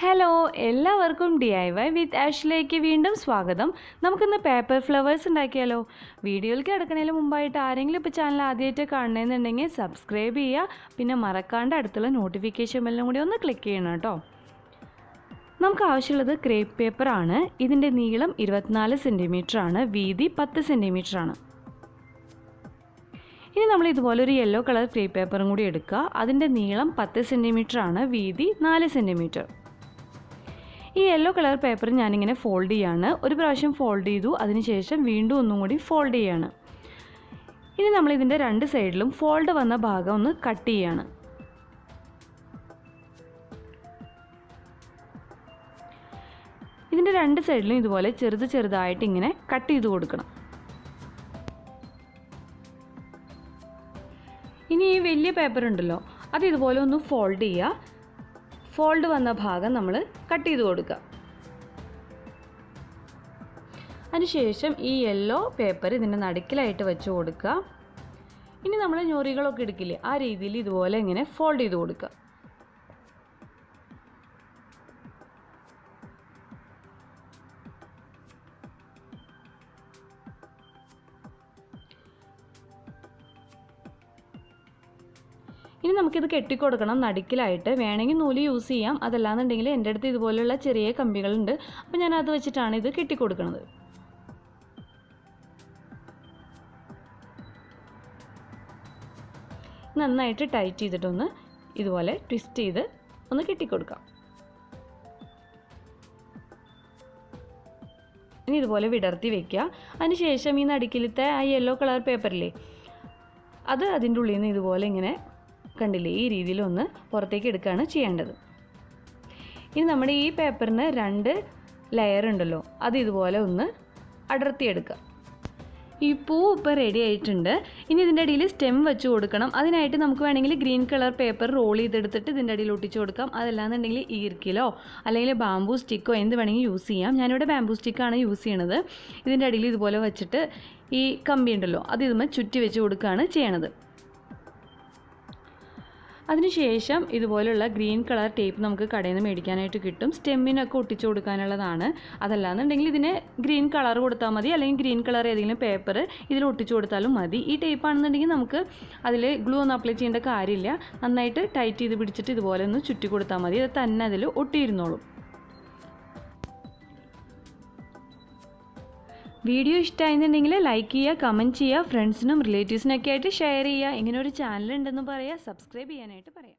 Hello, എല്ലാവർക്കും DIY വിത്ത് ആഷിലേക്ക് വീണ്ടും സ്വാഗതം. നമുക്കിന്ന് പേപ്പർ ഫ്ലവേഴ്സ് ഉണ്ടാക്കിയാലോ? വീഡിയോയിലേക്ക് കിടക്കുന്നതിന് മുമ്പായിട്ട് ആരെങ്കിലും ഇപ്പോൾ ചാനൽ ആദ്യമായിട്ട് കാണണമെന്നുണ്ടെങ്കിൽ സബ്സ്ക്രൈബ് ചെയ്യുക. പിന്നെ മറക്കാണ്ട് അടുത്തുള്ള നോട്ടിഫിക്കേഷൻ ബെല്ലും കൂടി ഒന്ന് ക്ലിക്ക് ചെയ്യണം കേട്ടോ. നമുക്ക് ആവശ്യമുള്ളത് ക്രേപ്പ് പേപ്പറാണ്. ഇതിൻ്റെ നീളം 24 സെൻറ്റിമീറ്റർ ആണ്, വീതി 10 സെൻറ്റിമീറ്റർ ആണ്. ഇനി നമ്മൾ ഇതുപോലെ ഒരു യെല്ലോ കളർ ക്രേപ്പ് പേപ്പറും കൂടി എടുക്കുക. അതിൻ്റെ നീളം 10 സെൻറ്റിമീറ്റർ ആണ്, വീതി 4 സെൻറ്റിമീറ്റർ. ഈ യെല്ലോ കളർ പേപ്പർ ഞാനിങ്ങനെ ഫോൾഡ് ചെയ്യാണ്. ഒരു പ്രാവശ്യം ഫോൾഡ് ചെയ്തു, അതിനുശേഷം വീണ്ടും ഒന്നും കൂടി ഫോൾഡ് ചെയ്യാണ്. ഇനി നമ്മൾ ഇതിൻ്റെ രണ്ട് സൈഡിലും ഫോൾഡ് വന്ന ഭാഗം ഒന്ന് കട്ട് ചെയ്യാണ്. ഇതിൻ്റെ രണ്ട് സൈഡിലും ഇതുപോലെ ചെറുതായിട്ട് ഇങ്ങനെ കട്ട് ചെയ്ത് കൊടുക്കണം. ഇനി ഈ വലിയ പേപ്പർ ഉണ്ടല്ലോ, അത് ഇതുപോലെ ഒന്ന് ഫോൾഡ് ചെയ്യുക. ഫോൾഡ് വന്ന ഭാഗം നമ്മൾ കട്ട് ചെയ്ത് കൊടുക്കുക. അതിനുശേഷം ഈ യെല്ലോ പേപ്പർ ഇതിൻ്റെ നടുക്കിലായിട്ട് വെച്ച് കൊടുക്കുക. ഇനി നമ്മൾ ഞൊറികളൊക്കെ എടുക്കില്ലേ, ആ രീതിയിൽ ഇതുപോലെ ഇങ്ങനെ ഫോൾഡ് ചെയ്ത് കൊടുക്കുക. ഇനി നമുക്കിത് കെട്ടിക്കൊടുക്കണം നടുക്കിലായിട്ട്. വേണമെങ്കിൽ നൂല് യൂസ് ചെയ്യാം, അതല്ലാന്നുണ്ടെങ്കിൽ എൻ്റെ അടുത്ത് ഇതുപോലെയുള്ള ചെറിയ കമ്പികളുണ്ട്, അപ്പോൾ ഞാൻ അത് വെച്ചിട്ടാണ് ഇത് കെട്ടിക്കൊടുക്കുന്നത്. നന്നായിട്ട് ടൈറ്റ് ചെയ്തിട്ടൊന്ന് ഇതുപോലെ ട്വിസ്റ്റ് ചെയ്ത് ഒന്ന് കെട്ടിക്കൊടുക്കാം. ഇനി ഇതുപോലെ വിടർത്തി വെക്കുക. അതിനുശേഷം ഈ നടുക്കിലത്തെ ആ യെല്ലോ കളർ പേപ്പറില്ലേ, അത് അതിൻ്റെ ഉള്ളിൽ നിന്ന് ഇതുപോലെ ഇങ്ങനെ കണ്ടില്ലേ, ഈ രീതിയിലൊന്ന് പുറത്തേക്ക് എടുക്കുകയാണ് ചെയ്യേണ്ടത്. ഇനി നമ്മുടെ ഈ പേപ്പറിന് 2 ലെയർ ഉണ്ടല്ലോ, അത് ഇതുപോലെ ഒന്ന് അടർത്തിയെടുക്കുക. ഈ പൂ ഇപ്പോൾ റെഡി ആയിട്ടുണ്ട്. ഇനി ഇതിൻ്റെ അടിയിൽ സ്റ്റെം വെച്ച് കൊടുക്കണം. അതിനായിട്ട് നമുക്ക് വേണമെങ്കിൽ ഗ്രീൻ കളർ പേപ്പർ റോൾ ചെയ്തെടുത്തിട്ട് ഇതിൻ്റെ അടിയിൽ ഒട്ടിച്ച് കൊടുക്കാം. അതല്ലാന്നുണ്ടെങ്കിൽ ഈർക്കിലോ അല്ലെങ്കിൽ ബാംബൂ സ്റ്റിക്കോ എന്ത് വേണമെങ്കിൽ യൂസ് ചെയ്യാം. ഞാനിവിടെ ബാംബൂ സ്റ്റിക്കാണ് യൂസ് ചെയ്യണത്. ഇതിൻ്റെ അടിയിൽ ഇതുപോലെ വെച്ചിട്ട് ഈ കമ്പി ഉണ്ടല്ലോ, അത് ഇതുമ്മേ ചുറ്റി വെച്ച് കൊടുക്കുകയാണ് ചെയ്യണത്. അതിനുശേഷം ഇതുപോലുള്ള ഗ്രീൻ കളർ ടേപ്പ് നമുക്ക് കടയിൽ നിന്ന് മേടിക്കാനായിട്ട് കിട്ടും. സ്റ്റെമ്മിനൊക്കെ ഒട്ടിച്ചു കൊടുക്കാനുള്ളതാണ്. അതല്ലാന്നുണ്ടെങ്കിൽ ഇതിന് ഗ്രീൻ കളർ കൊടുത്താൽ മതി, അല്ലെങ്കിൽ ഗ്രീൻ കളർ ഏതെങ്കിലും പേപ്പർ ഇതിൽ ഒട്ടിച്ചു കൊടുത്താലും മതി. ഈ ടേപ്പ് ആണെന്നുണ്ടെങ്കിൽ നമുക്ക് അതിൽ ഗ്ലൂ ഒന്നും അപ്ലൈ ചെയ്യേണ്ട കാര്യമില്ല. നന്നായിട്ട് ടൈറ്റ് ചെയ്ത് പിടിച്ചിട്ട് ഇതുപോലെ ഒന്ന് ചുറ്റി കൊടുത്താൽ മതി, അത് തന്നെ അതിൽ ഒട്ടിയിരുന്നോളും. വീഡിയോ ഇഷ്ടമായിരുന്നുണ്ടെങ്കിൽ ലൈക്ക് ചെയ്യുക, കമൻറ്റ് ചെയ്യുക, ഫ്രണ്ട്സിനും റിലേറ്റീവ്സിനൊക്കെ ആയിട്ട് ഷെയർ ചെയ്യുക. ഇങ്ങനെ ഒരു ചാനൽ ഉണ്ടെന്ന് പറയുക, സബ്സ്ക്രൈബ് ചെയ്യാനായിട്ട് പറയാം.